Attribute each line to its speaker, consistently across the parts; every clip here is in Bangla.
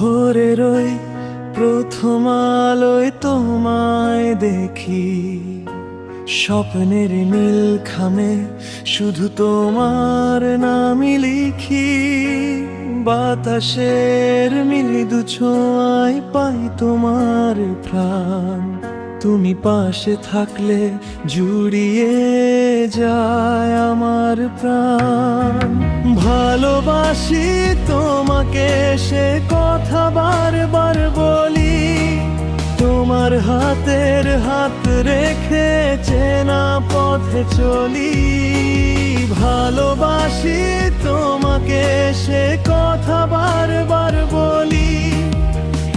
Speaker 1: ভোরের ওই প্রথম আলোয় তোমায় দেখি, স্বপ্নের নীল খামে শুধু তোমার নামই লিখি। বাতাসের মৃদু ছোঁয়ায় পাই তোমার প্রাণ, তুমি পাশে থাকলে জুড়িয়ে যায় আমার প্রাণ। ভালোবাসি তোমাকে সে কথা বারবার বলি, তোমার হাতের হাত রেখে চেনা পথে চলি। ভালোবাসি তোমাকে সে কথা বারবার বলি,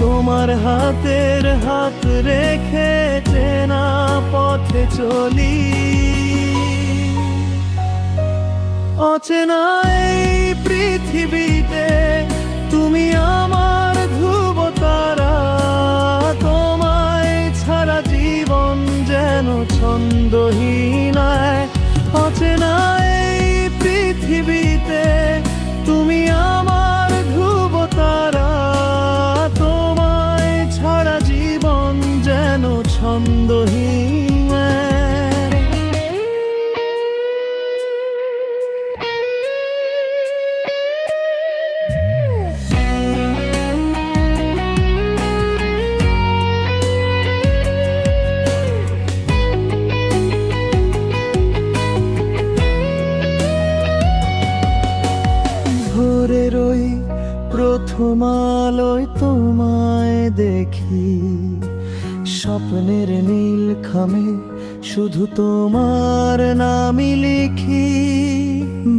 Speaker 1: তোমার হাতের হাত রেখে চেনা পথে চলি। অচেনা এই পৃথিবীতে তুমি আমার ধ্রুব তারা, তোমায় ছাড়া জীবন যেন ছন্দহীন। অচেনা এই পৃথিবীতে তুমি আমার ধ্রুব তারা, তোমায় ছাড়া জীবন যেন ছন্দহীন। ভোরের ওই প্রথম আলোয় তোমায় দেখি, স্বপ্নের নীল খামে শুধু তোমার নামই লিখি।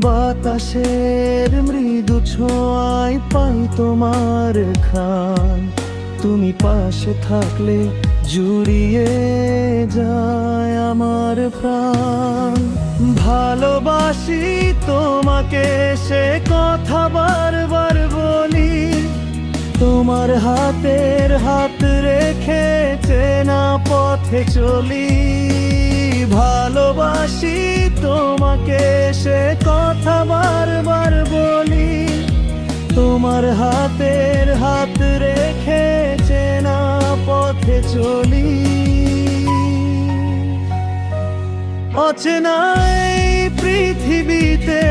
Speaker 1: বাতাসের মৃদু ছোঁয়ায় পাই তোমার ঘ্রাণ, তুমি পাশে থাকলে জুড়িয়ে যায় আমার প্রাণ। ভালোবাসি তোমাকে সে কথা বারবার বলি, তোমার হাতের হাত রেখে চেনা পথে চলি। ভালোবাসি তোমাকে সে কথা বারবার বলি, তোমার হাতের হাত রেখে চেনা পথে চলি। অচেনা এই পৃথিবীতে